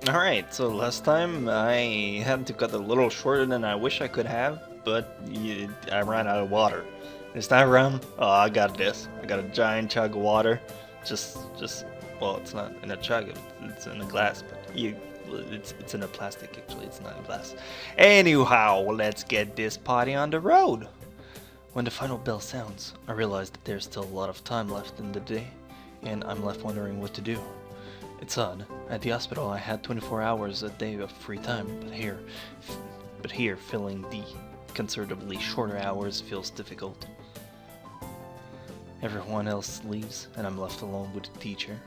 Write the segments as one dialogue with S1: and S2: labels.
S1: Alright, so last time I had to cut a little shorter than I wish I could have, but I ran out of water. This time around, oh, I got this. I got a giant jug of water. Well, it's not in a jug, it's in a glass, but it's in a plastic actually, it's not in glass. Anyhow, let's get this party on the road. When the final bell sounds, I realize that there's still a lot of time left in the day, and I'm left wondering what to do. It's odd. At the hospital, I had 24 hours a day of free time, but here, filling the considerably shorter hours feels difficult. Everyone else leaves, and I'm left alone with the teacher.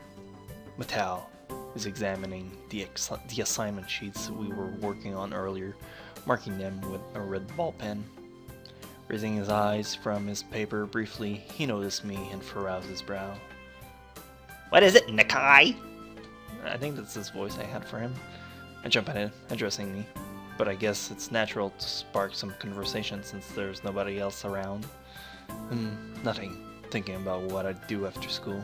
S1: Matao is examining the assignment sheets we were working on earlier, marking them with a red ball pen. Raising his eyes from his paper briefly, he noticed me and furrows his brow.
S2: What is it, Nakai?
S1: I think that's his voice I had for him. I jump at it, addressing me, but I guess it's natural to spark some conversation since there's nobody else around. Nothing. Thinking about what I'd do after school.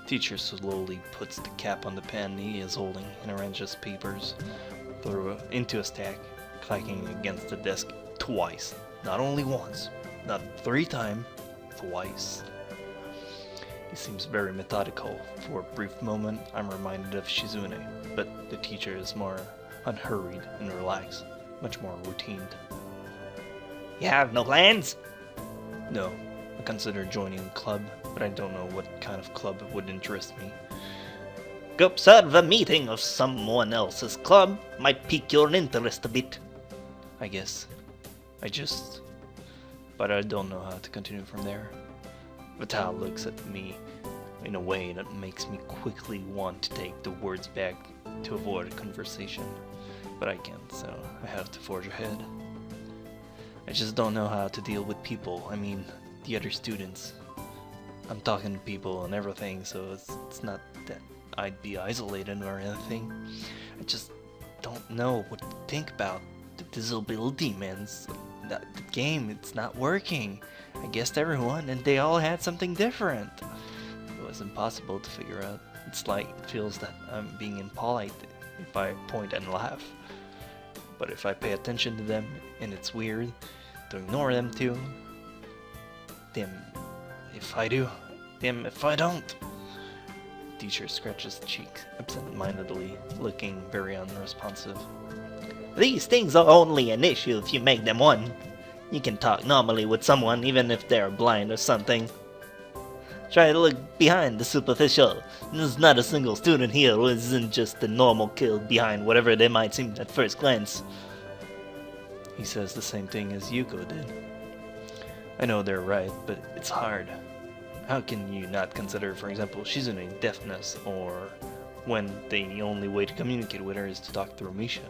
S1: Teacher slowly puts the cap on the pen he is holding and arranges papers into a stack, clacking against the desk twice. Not only once, not 3 times, twice. He seems very methodical. For a brief moment, I'm reminded of Shizune, but the teacher is more unhurried and relaxed, much more routined.
S2: You have no plans?
S1: No, I consider joining a club, but I don't know what kind of club would interest me.
S2: Go observe a meeting of someone else's club. Might pique your interest a bit.
S1: I guess. But I don't know how to continue from there. Vital looks at me in a way that makes me quickly want to take the words back to avoid a conversation. But I can't, so I have to forge ahead. I just don't know how to deal with people, I mean, the other students. I'm talking to people and everything, so it's not that I'd be isolated or anything. I just don't know what to think about the disability, man. The game, it's not working. I guessed everyone, and they all had something different. It was impossible to figure out. It's like it feels that I'm being impolite if I point and laugh. But if I pay attention to them, and it's weird to ignore them too. Damn, if I do. Damn, if I don't. Teacher scratches cheek absent-mindedly, looking very unresponsive.
S2: These things are only an issue if you make them one. You can talk normally with someone even if they're blind or something. Try to look behind the superficial. There's not a single student here who isn't just a normal kid behind whatever they might seem at first glance.
S1: He says the same thing as Yuko did. I know they're right, but it's hard. How can you not consider, for example, Shizune deafness, or when the only way to communicate with her is to talk through Misha?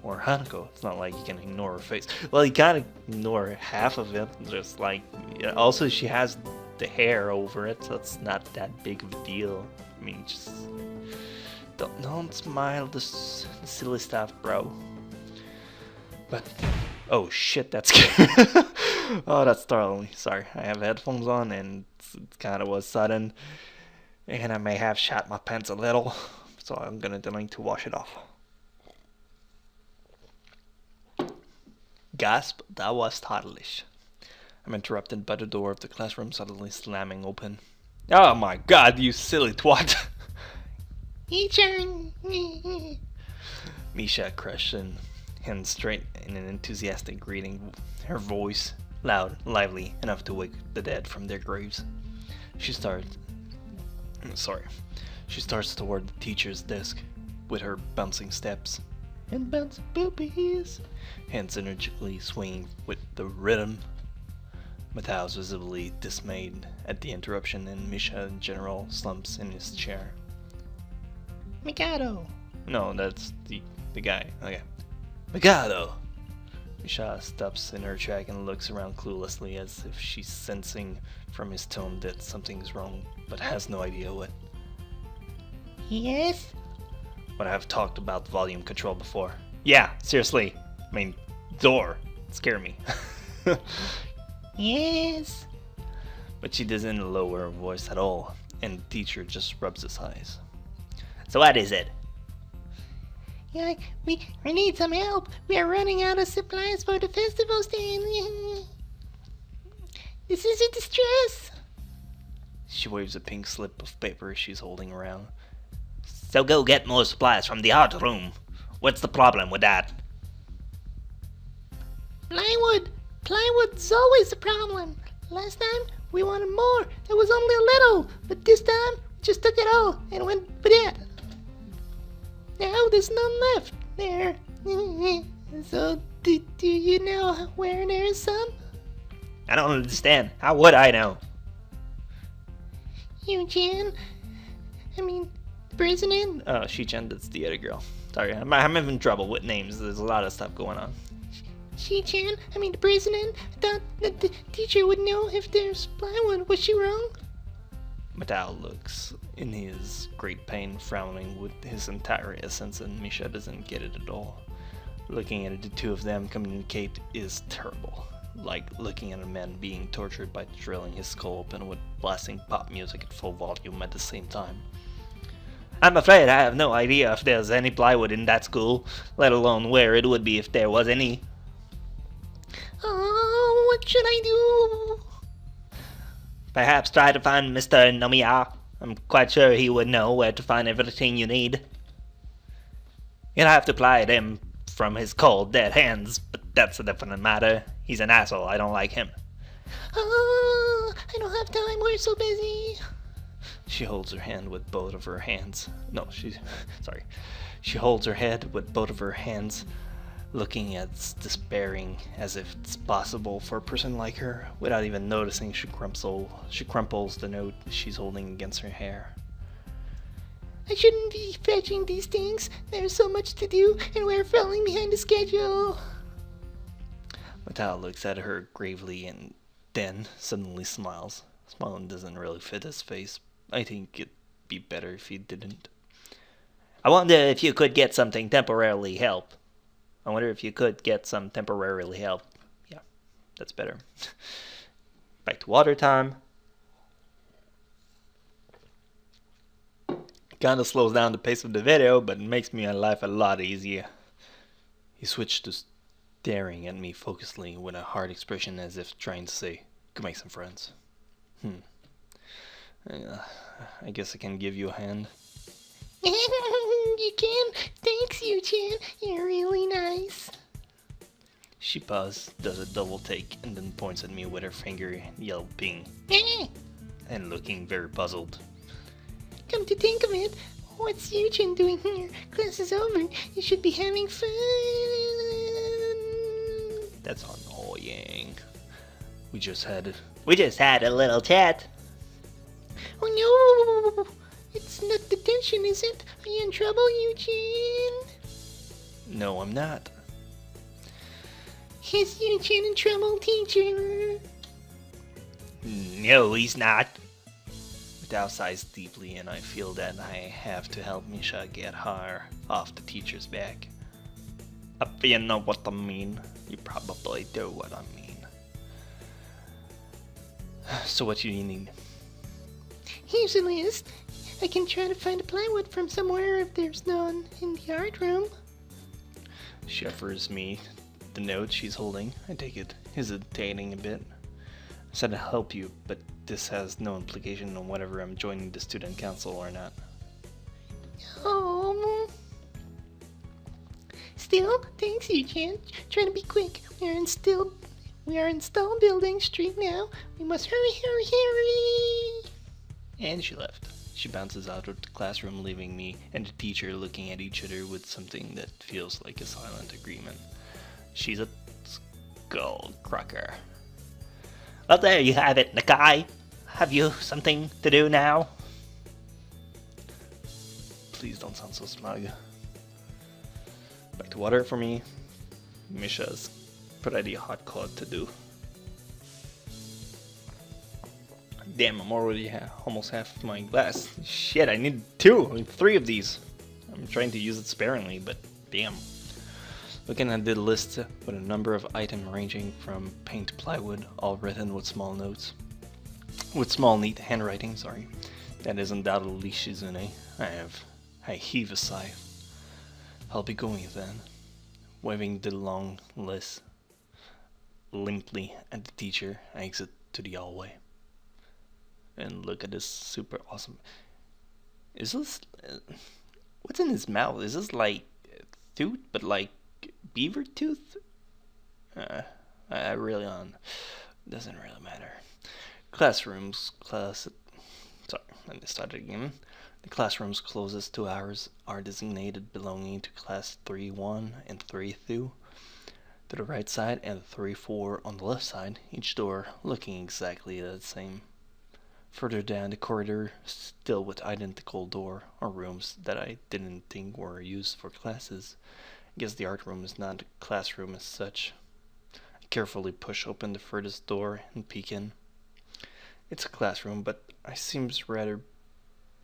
S1: Or Hanako, it's not like you can ignore her face. Well, you can't ignore half of it, just like, also she has the hair over it, so it's not that big of a deal. I mean, just, don't smile the silly stuff, bro. But, oh shit, that's scary. Oh, that startled me. Sorry, I have headphones on and it kind of was sudden. And I may have shot my pants a little, so I'm gonna need to wash it off. Gasp, that was startlish. I'm interrupted by the door of the classroom suddenly slamming open. Oh my god, you silly twat! Misha crushed in, hands straight in an enthusiastic greeting, her voice loud, lively, enough to wake the dead from their graves. She starts toward the teacher's desk with her bouncing steps. And bouncing boobies, hands energically swinging with the rhythm. Matao's visibly dismayed at the interruption, and Misha in general slumps in his chair.
S2: Mikado!
S1: No, that's the guy. Okay. Mikado! Misha stops in her track and looks around cluelessly as if she's sensing from his tone that something's wrong, but has no idea what.
S2: Yes?
S1: But I've talked about volume control before. Yeah, seriously. I mean, door. Scare me.
S2: Yes?
S1: But she doesn't lower her voice at all, and the teacher just rubs his eyes.
S2: So what is it?
S3: Yeah, we need some help. We are running out of supplies for the festival stand. This is a distress.
S1: She waves a pink slip of paper she's holding around.
S2: So go get more supplies from the art room. What's the problem with that?
S3: Plywood. Plywood's always the problem. Last time we wanted more. There was only a little, but this time we just took it all and went with it. Now there's none left there. So do you know where there is some?
S2: I don't understand. How would I know?
S3: Eugene. I mean, the president.
S1: Oh, Shi-chan, that's the other girl. Sorry, I'm having trouble with names. There's a lot of stuff going on.
S3: Shi-chan. I mean, the president. I thought that the teacher would know if there's plywood. Was she wrong?
S1: Matao looks in his great pain, frowning with his entire essence, and Misha doesn't get it at all. Looking at the two of them communicate is terrible. Like looking at a man being tortured by drilling his skull open with blasting pop music at full volume at the same time.
S2: I'm afraid I have no idea if there's any plywood in that school, let alone where it would be if there was any.
S3: Oh, what should I do?
S2: Perhaps try to find Mr. Nomiya. I'm quite sure he would know where to find everything you need. You'll have to pry him from his cold, dead hands, but that's a different matter. He's an asshole. I don't like him.
S3: Oh, I don't have time. We're so busy.
S1: She holds her hand with both of her hands. No, sorry. She holds her head with both of her hands, looking as despairing as if it's possible for a person like her. Without even noticing, she crumples the note she's holding against her hair.
S3: I shouldn't be fetching these things. There's so much to do, and we're falling behind the schedule.
S1: Matao looks at her gravely and then suddenly smiles. Smiling doesn't really fit his face. I think it'd be better if he didn't.
S2: I wonder if you could get something temporarily help. I wonder if you could get some temporarily help.
S1: Yeah, that's better. Back to water time. Kinda slows down the pace of the video, but it makes my life a lot easier. He switched to staring at me focusedly with a hard expression as if trying to say, "Go make some friends." I guess I can give you a hand.
S3: You can? Thanks, Eugene. You're really nice.
S1: She pauses, does a double take, and then points at me with her finger, yelping and looking very puzzled.
S3: Come to think of it, what's Eugene doing here? Class is over. You should be having fun.
S1: That's annoying. We just had
S2: a little chat.
S3: Oh no! It's not detention, is it? Are you in trouble, Eugene?
S1: No, I'm not.
S3: Is Eugene in trouble, teacher?
S2: No, he's not.
S1: Matao sighs deeply, and I feel that I have to help Misha get her off the teacher's back. If you know what I mean, you probably do what I mean. So what do you need?
S3: Here's a list. I can try to find a plywood from somewhere if there's none in the art room.
S1: She offers me the note she's holding. I take it, hesitating a bit. I said I'll help you, but this has no implication on whether I'm joining the student council or not.
S3: Oh. Still, thanks, Eugene. Try to be quick. We are in Stone Building Street now. We must hurry.
S1: And she left. She bounces out of the classroom, leaving me and the teacher looking at each other with something that feels like a silent agreement. She's a skull cracker.
S2: Well, there you have it, Nakai. Have you something to do now?
S1: Please don't sound so smug. Back to water for me. Misha's pretty hot call to do. Damn, I'm already almost half my glass. Shit, I need 3 of these. I'm trying to use it sparingly, but damn. Looking at the list with a number of items ranging from paint to plywood, all written with small notes. With small, neat handwriting, sorry. That is undoubtedly Shizune. I heave a sigh. I'll be going then. Waving the long list limply at the teacher, I exit to the hallway. And look at this super awesome. Is this... what's in his mouth? Is this like tooth, but like beaver tooth? I really don't... doesn't really matter. Sorry, let me start again. The classrooms closest 2 hours are designated belonging to class 3-1 and 3-2 to the right side and 3-4 on the left side, each door looking exactly the same. Further down the corridor, still with identical door, are rooms that I didn't think were used for classes. I guess the art room is not a classroom as such. I carefully push open the furthest door and peek in. It's a classroom, but it seems rather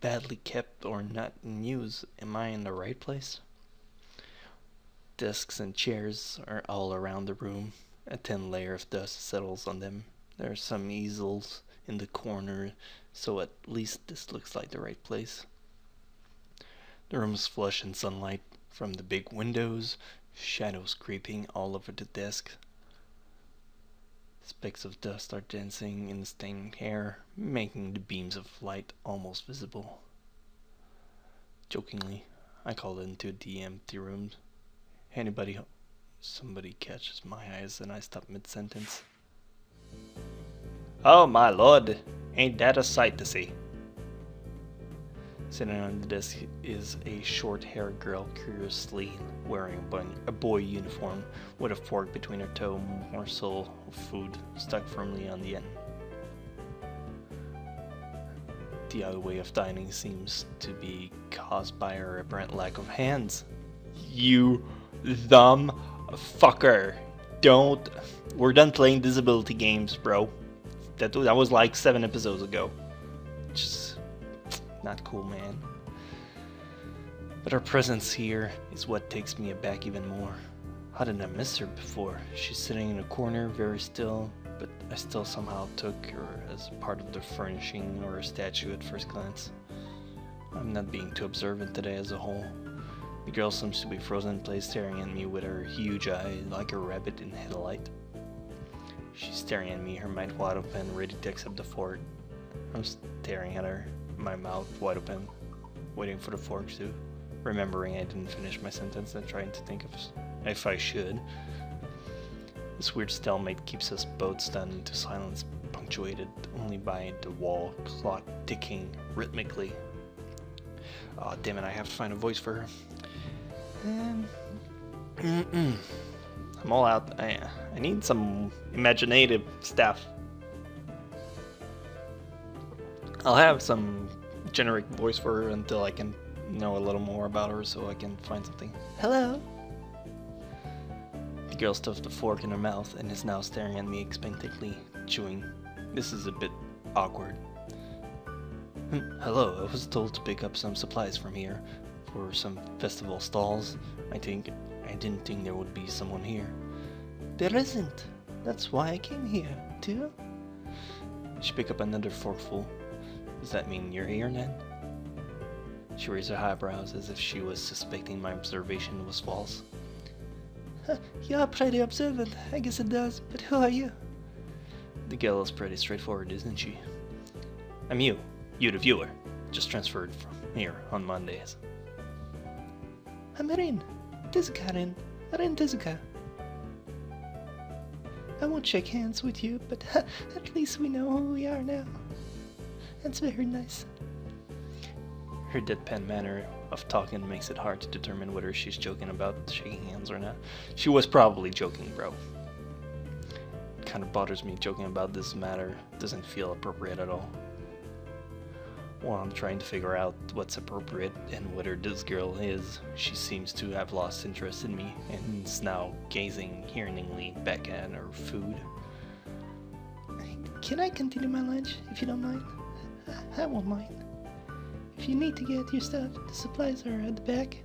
S1: badly kept or not in use. Am I in the right place? Desks and chairs are all around the room. A thin layer of dust settles on them. There are some easels in the corner, so at least this looks like the right place. The room is flush in sunlight from the big windows, shadows creeping all over the desk. Specks of dust are dancing in the stained air, making the beams of light almost visible. Jokingly, I call into the empty room. Anybody home? Somebody catches my eyes and I stop mid-sentence. Oh my lord, ain't that a sight to see? Sitting on the desk is a short-haired girl curiously wearing a boy uniform with a fork between her toe, morsel of food stuck firmly on the end. The other way of dining seems to be caused by her apparent lack of hands. You dumb fucker. We're done playing disability games, bro. That was like 7 episodes ago. Just not cool, man. But her presence here is what takes me aback even more. How did I miss her before? She's sitting in a corner, very still, but I still somehow took her as part of the furnishing or a statue at first glance. I'm not being too observant today as a whole. The girl seems to be frozen in place, staring at me with her huge eye like a rabbit in headlight. She's staring at me, her mouth wide open, ready to accept the fork. I'm staring at her, my mouth wide open, waiting for the fork too, remembering I didn't finish my sentence and trying to think of if I should. This weird stalemate keeps us both stunned into silence, punctuated only by the wall clock ticking rhythmically. Oh damn it, I have to find a voice for her. I'm all out. I need some imaginative stuff. I'll have some generic voice for her until I can know a little more about her so I can find something. Hello? The girl stuffed the fork in her mouth and is now staring at me expectantly, chewing. This is a bit awkward. Hello, I was told to pick up some supplies from here for some festival stalls. I didn't think there would be someone here.
S3: There isn't. That's why I came here, too.
S1: She picked up another forkful. Does that mean you're here then? She raised her eyebrows as if she was suspecting my observation was false.
S3: You're pretty observant, I guess it does, but who are you?
S1: The girl is pretty straightforward, isn't she? I'm you the viewer. Just transferred from here on Mondays.
S3: I'm Rin. Tezuka Rin. Rin Tezuka. I won't shake hands with you, but at least we know who we are now. That's very nice.
S1: Her deadpan manner of talking makes it hard to determine whether she's joking about shaking hands or not. She was probably joking, bro. It kind of bothers me joking about this matter. Doesn't feel appropriate at all. While I'm trying to figure out what's appropriate and whether this girl is, she seems to have lost interest in me and is now gazing yearningly back at her food.
S3: Can I continue my lunch, if you don't mind? I won't mind. If you need to get your stuff, the supplies are at the back.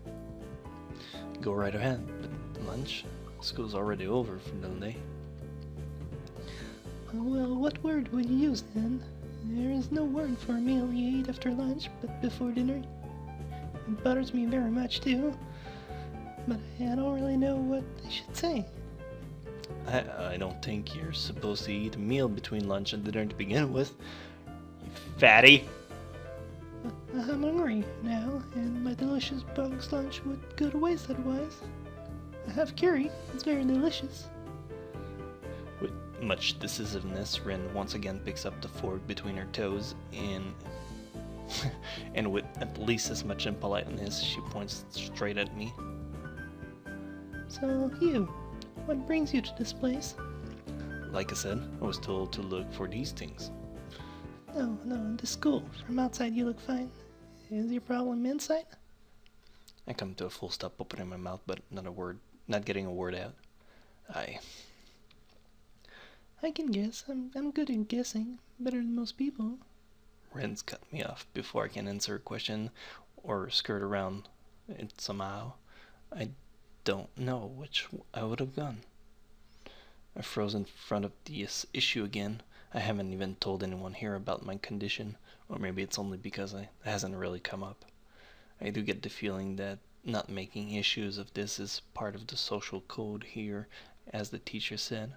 S1: Go right ahead, but lunch? School's already over for the day.
S3: Well, what word would you use then? There is no word for a meal you eat after lunch, but before dinner. It bothers me very much too. but I don't really know what I should say.
S1: I don't think you're supposed to eat a meal between lunch and dinner to begin with. You fatty.
S3: I'm hungry now, and my delicious box lunch would go to waste otherwise. I have curry. It's very delicious.
S1: With much decisiveness, Rin once again picks up the fork between her toes and with at least as much impoliteness, she points straight at me.
S3: So, you, what brings you to this place?
S1: Like I said, I was told to look for these things.
S3: No, this school. From outside you look fine. Is your problem inside?
S1: I come to a full stop, opening my mouth, but not getting a word out.
S3: I can guess. I'm good at guessing. Better than most people.
S1: Ren's cut me off before I can answer a question or skirt around it somehow. I don't know which I would have gone. I froze in front of this issue again. I haven't even told anyone here about my condition, or maybe it's only because it hasn't really come up. I do get the feeling that not making issues of this is part of the social code here, as the teacher said.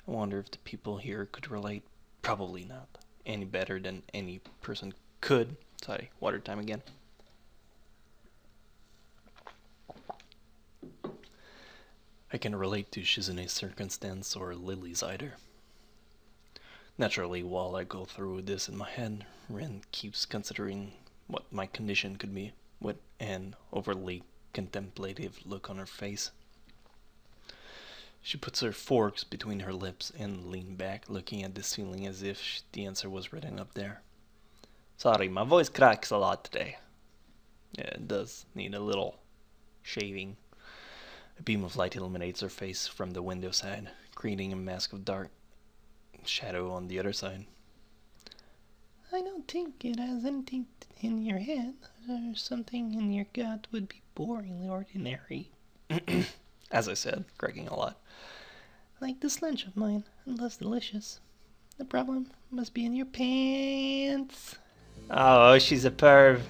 S1: I wonder if the people here could relate. Probably not. Any better than any person could. Sorry, water time again. I can relate to Shizune's circumstance or Lily's either. Naturally, while I go through this in my head, Ren keeps considering what my condition could be, with an overly contemplative look on her face. She puts her forks between her lips and leans back, looking at the ceiling as if the answer was written up there.
S2: Sorry, my voice cracks a lot today.
S1: Yeah, it does need a little shaving. A beam of light illuminates her face from the window side, creating a mask of dark shadow on the other side.
S3: I don't think it has anything in your head, or something in your gut would be boringly ordinary.
S1: As I said, cracking a lot.
S3: Like this lunch of mine, and less delicious. The problem must be in your pants.
S2: Oh, she's a perv.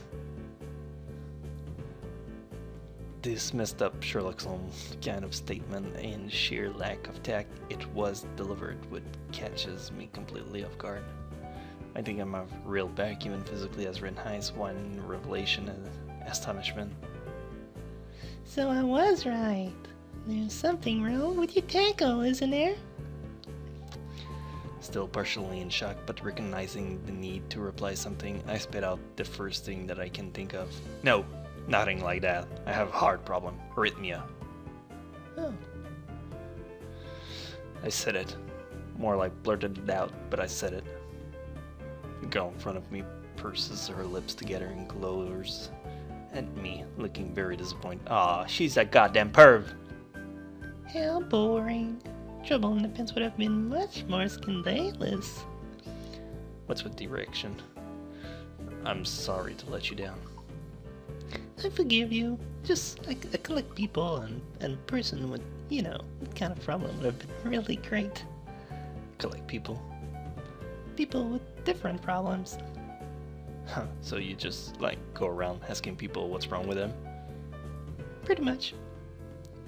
S1: This messed up Sherlock Holmes kind of statement and sheer lack of tact it was delivered with catches me completely off guard. I think I'm a real back even physically as Ren hides one revelation and astonishment.
S3: So I was right. There's something wrong with your tackle, isn't there?
S1: Still partially in shock, but recognizing the need to reply something, I spit out the first thing that I can think of. No, nothing like that. I have a heart problem. Arrhythmia.
S3: Oh.
S1: I said it. More like blurted it out, but I said it. The girl in front of me purses her lips together and glowers at me, looking very disappointed.
S2: Aw, she's a goddamn perv.
S3: How boring. Trouble in the pants would have been much more scandalous.
S1: What's with the erection? I'm sorry to let you down.
S3: I forgive you. Just I collect people and a person with, that kind of problem would have been really great.
S1: Collect people?
S3: People with different problems.
S1: Huh, so you just, go around asking people what's wrong with them?
S3: Pretty much.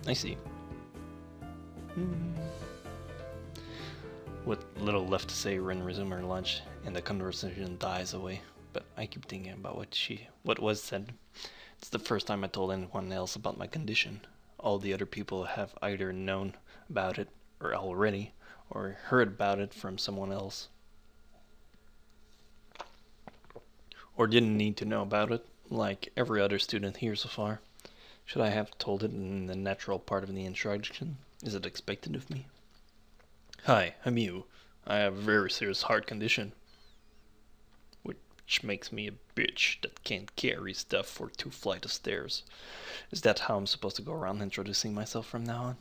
S1: I see. With little left to say, Ren resumes her lunch, and the conversation dies away. But I keep thinking about what was said. It's the first time I told anyone else about my condition. All the other people have either known about it or already, or heard about it from someone else. Or didn't need to know about it, like every other student here so far. Should I have told it in the natural part of the introduction? Is it expected of me? Hi, I'm you. I have a very serious heart condition, which makes me a bitch that can't carry stuff for 2 flights of stairs. Is that how I'm supposed to go around introducing myself from now on?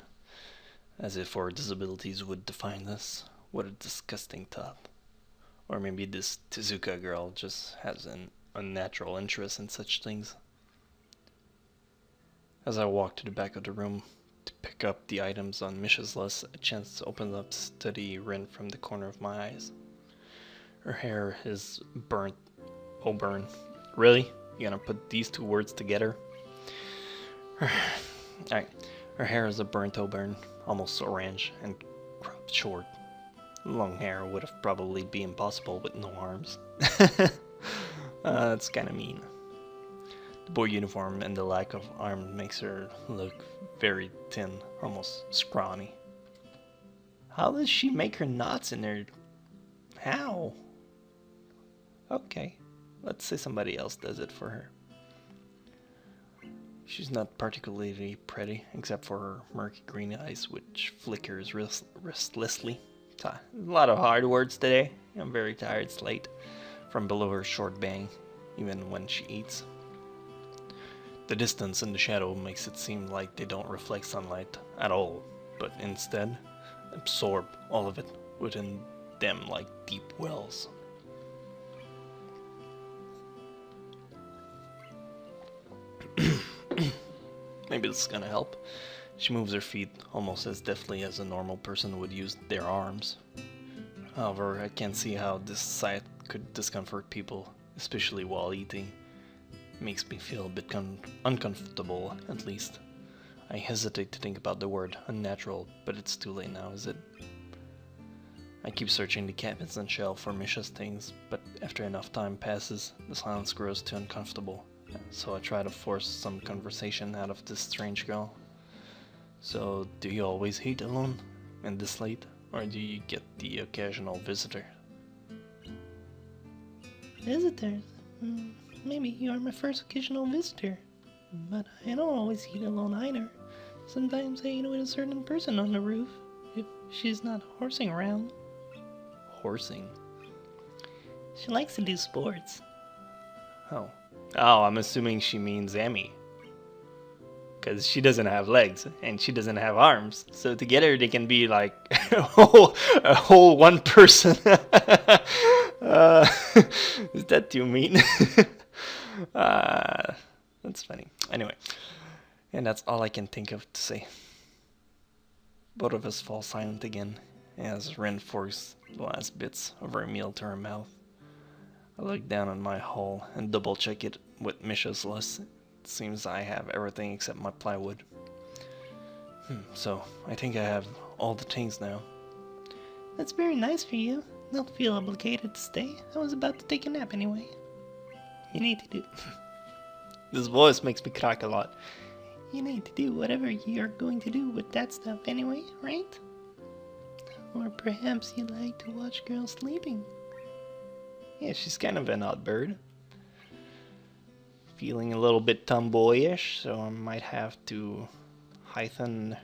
S1: As if our disabilities would define us. What a disgusting thought. Or maybe this Tezuka girl just has an unnatural interest in such things. As I walk to the back of the room to pick up the items on Misha's list, a chance opens up to study Rin from the corner of my eyes. Her hair is burnt. Oh, burn. Really? You gonna put these 2 words together? Alright, her hair is a burnt auburn, almost orange, and cropped short. Long hair would have probably been impossible with no arms. That's kinda mean. The boy uniform and the lack of arm makes her look very thin, almost scrawny. How does she make her knots in her... How? Okay, let's say somebody else does it for her. She's not particularly pretty, except for her murky green eyes, which flickers restlessly. A lot of hard words today. I'm very tired, it's late. From below her short bang, even when she eats. The distance and the shadow makes it seem like they don't reflect sunlight at all, but instead absorb all of it within them like deep wells. Maybe this is gonna help. She moves her feet almost as deftly as a normal person would use their arms. However, I can't see how this sight could discomfort people, especially while eating. It makes me feel a bit uncomfortable, at least. I hesitate to think about the word unnatural, but it's too late now, is it? I keep searching the cabinets and shelf for Misha's things, but after enough time passes, the silence grows too uncomfortable. So I try to force some conversation out of this strange girl. So, do you always eat alone and this late, or do you get the occasional visitor?
S3: Visitors? Maybe you are my first occasional visitor. But I don't always eat alone either. Sometimes I eat with a certain person on the roof, if she's not horsing around.
S1: Horsing?
S3: She likes to do sports.
S1: Oh. Oh, I'm assuming she means Amy. Because she doesn't have legs, and she doesn't have arms. So together they can be like a whole one person. Is that too mean? That's funny. Anyway, and that's all I can think of to say. Both of us fall silent again, as Ren forks the last bits of her meal to her mouth. I look down on my haul and double check it with Misha's list. It seems I have everything except my plywood. So, I think I have all the things now.
S3: That's very nice for you. Don't feel obligated to stay. I was about to take a nap anyway. You need to do...
S1: This voice makes me crack a lot.
S3: You need to do whatever you're going to do with that stuff anyway, right? Or perhaps you like to watch girls sleeping.
S1: Yeah, she's kind of an odd bird. Feeling a little bit tomboyish, so I might have to heighten,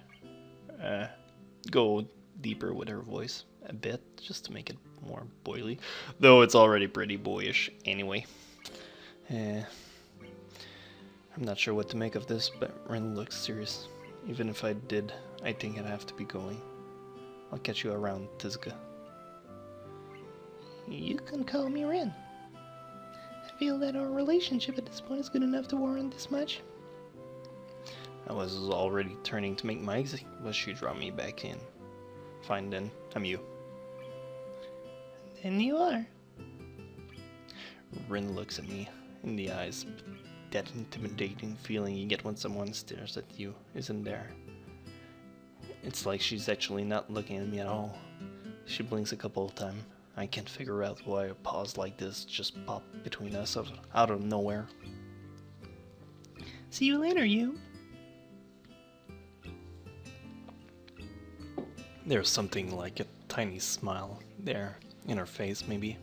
S1: go deeper with her voice a bit, just to make it more boily. Though it's already pretty boyish anyway. I'm not sure what to make of this, but Ren looks serious. Even if I did, I think I'd have to be going. I'll catch you around, Tizka.
S3: You can call me Ren. I feel that our relationship at this point is good enough to warrant this much.
S1: I was already turning to make my exit, but she drew me back in. Fine then, I'm you.
S3: Then you are.
S1: Rin looks at me in the eyes. That intimidating feeling you get when someone stares at you isn't there. It's like she's actually not looking at me at all. She blinks a couple of times. I can't figure out why a pause like this just popped between us out of nowhere.
S3: See you later, you.
S1: There's something like a tiny smile there in her face, maybe.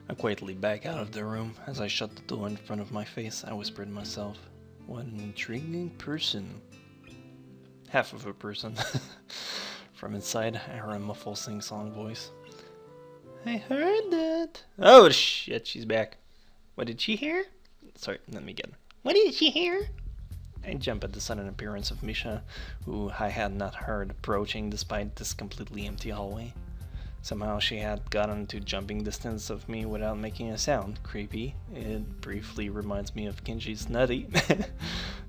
S1: I quietly back out of the room. As I shut the door in front of my face, I whispered to myself, what an intriguing person. Half of a person. From inside, I heard a muffled sing-song voice.
S3: I heard that.
S1: Oh shit, she's back. What did she hear? Sorry, let me get her.
S3: What did she hear?
S1: I jump at the sudden appearance of Misha, who I had not heard approaching despite this completely empty hallway. Somehow she had gotten to jumping distance of me without making a sound. Creepy. It briefly reminds me of Kenji's nutty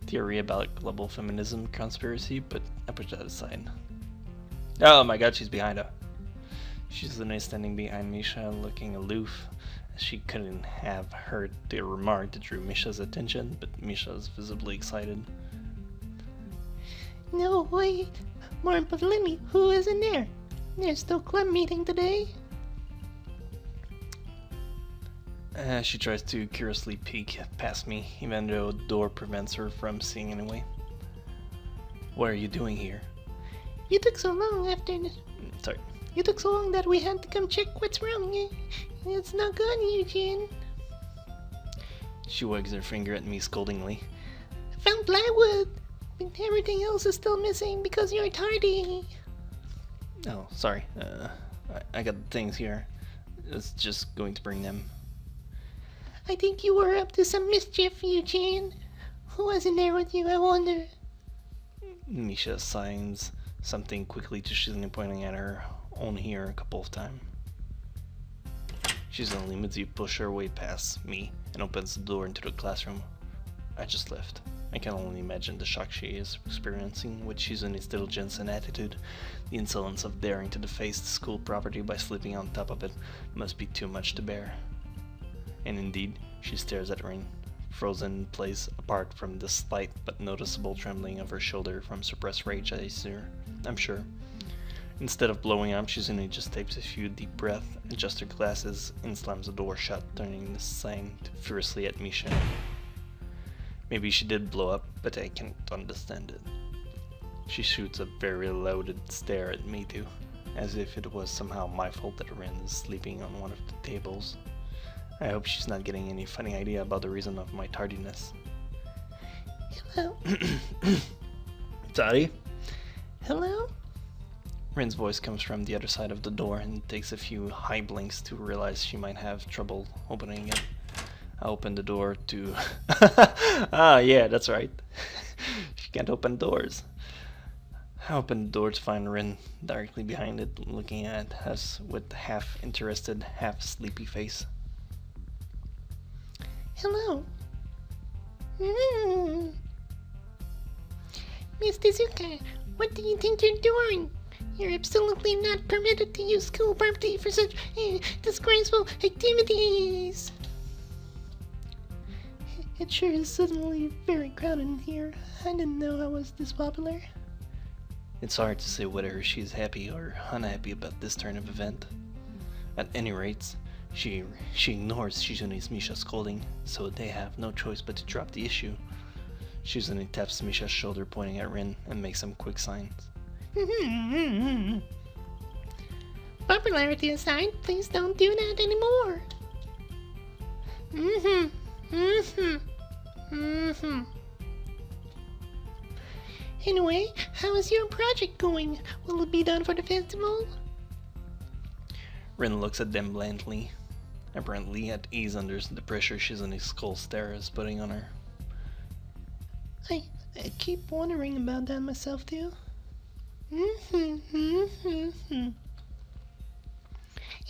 S1: theory about global feminism conspiracy, but I put that aside. Oh my god, she's behind her. She's suddenly standing behind Misha, looking aloof. She couldn't have heard the remark that drew Misha's attention, but Misha is visibly excited.
S3: No, wait. More importantly, who is in there? There's no club meeting today.
S1: She tries to curiously peek past me, even though a door prevents her from seeing anyway. What are you doing here?
S3: You took so long after...
S1: Sorry.
S3: You took so long that we had to come check what's wrong. It's not good, Eugene.
S1: She wags her finger at me scoldingly.
S3: I found plywood, but everything else is still missing because you're tardy.
S1: Oh, sorry. I got things here. I was just going to bring them.
S3: I think you were up to some mischief, Eugene. Who was in there with you, I wonder?
S1: Misha signs something quickly to Shizune, pointing at her own hair a couple of times. Shizune limits you, push her way past me, and opens the door into the classroom. I just left. I can only imagine the shock she is experiencing with Shizune's diligence and attitude. The insolence of daring to deface the school property by sleeping on top of it must be too much to bear. And indeed, she stares at Rin, frozen in place, apart from the slight but noticeable trembling of her shoulder from suppressed rage, I'm sure. Instead of blowing up, Shizune just takes a few deep breaths, adjusts her glasses, and slams the door shut, turning the sign fiercely at Misha. Maybe she did blow up, but I can't understand it. She shoots a very loaded stare at me too, as if it was somehow my fault that Rin is sleeping on one of the tables. I hope she's not getting any funny idea about the reason of my tardiness.
S3: Hello?
S1: Sorry?
S3: Hello?
S1: Rin's voice comes from the other side of the door, and it takes a few high blinks to realize she might have trouble opening it. I open the door to... Ah, yeah, that's right. She can't open doors. I open the door to find Rin directly behind it, looking at us with half-interested, half-sleepy face.
S3: Hello? Miss Tezuka, what do you think you're doing? You're absolutely not permitted to use school property for such disgraceful activities. It sure is suddenly very crowded in here. I didn't know I was this popular.
S1: It's hard to say whether she's happy or unhappy about this turn of event. At any rate, she ignores Shizune's Misha scolding, so they have no choice but to drop the issue. Shizune taps Misha's shoulder, pointing at Rin, and makes some quick signs.
S3: Popularity aside, please don't do that anymore. Anyway, how is your project going? Will it be done for the festival?
S1: Rin looks at them blandly, apparently at ease under the pressure Shizune's skull stare is putting on her.
S3: I keep wondering about that myself too.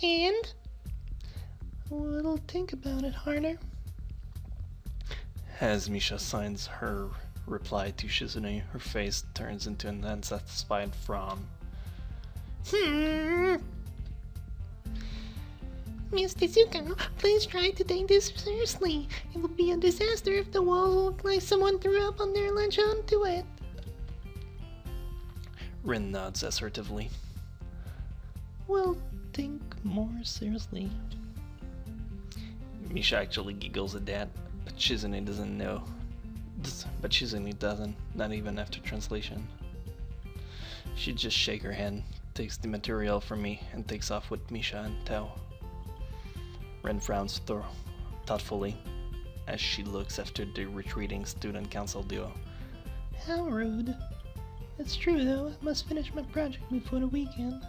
S3: And? We'll think about it harder.
S1: As Misha signs her reply to Shizune, her face turns into an unsatisfied frown.
S3: Miss Tezuka, please try to take this seriously. It would be a disaster if the walls look like someone threw up on their lunch onto it.
S1: Rin nods assertively.
S2: We'll think more seriously.
S1: Misha actually giggles at that, but Shizune doesn't know. But Shizune doesn't, not even after translation. She just shakes her head, takes the material from me, and takes off with Misha and Tao. Ren frowns thoughtfully as she looks after the retreating student council duo.
S3: How rude. It's true though, I must finish my project before the weekend.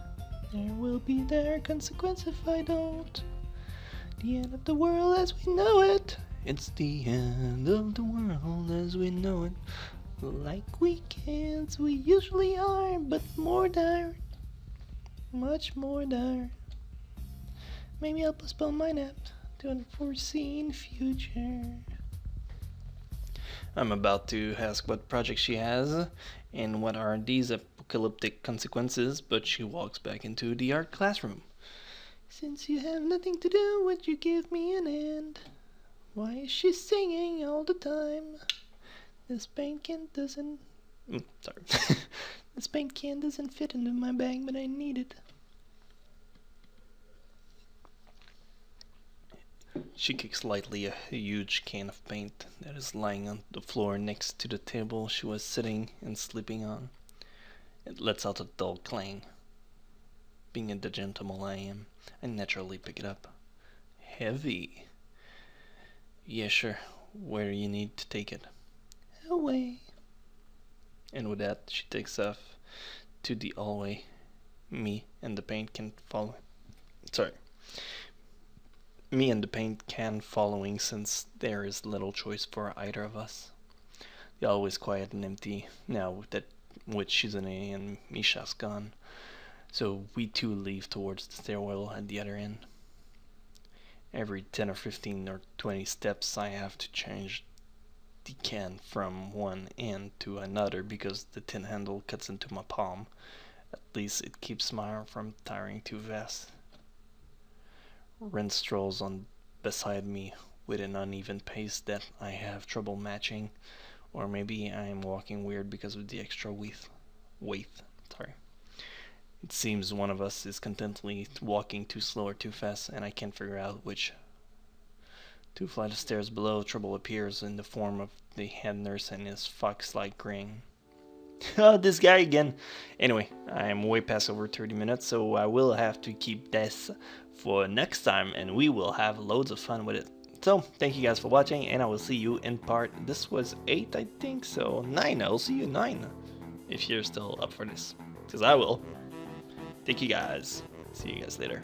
S3: There will be dire consequence if I don't. The end of the world as we know it.
S1: It's the end of the world as we know it.
S3: Like weekends we usually are, but more dire. Much more dire. Maybe I'll postpone my nap to an unforeseen future.
S1: I'm about to ask what project she has and what are these apocalyptic consequences, but she walks back into the art classroom.
S3: Since you have nothing to do, would you give me an hand? Why is she singing all the time? This blanket doesn't
S1: Sorry. This paint can doesn't fit into my bag, but I need it. She kicks lightly a huge can of paint that is lying on the floor next to the table she was sitting and sleeping on. It lets out a dull clang. Being the gentleman I am, I naturally pick it up. Heavy. Yeah, sure. Where you need to take it? Away. And with that, she takes off to the hallway. Me and the paint can follow. Sorry. Me and the paint can following since there is little choice for either of us. The hallway is quiet and empty now that with Shizune and Misha's gone. So we two leave towards the stairwell at the other end. Every 10 or 15 or 20 steps I have to change the can from one end to another because the tin handle cuts into my palm. At least it keeps my arm from tiring too fast. Ren strolls on beside me with an uneven pace that I have trouble matching, or maybe I am walking weird because of the extra weight. Sorry. It seems one of us is contently walking too slow or too fast, and I can't figure out which. 2 flights of stairs below, trouble appears in the form of the head nurse and his fox-like grin. Oh, this guy again. Anyway, I am way past over 30 minutes, so I will have to keep this for next time, and we will have loads of fun with it. So, thank you guys for watching, and I will see you in part, this was 8, I think, so 9, I'll see you in 9, if you're still up for this, because I will. Thank you guys, see you guys later.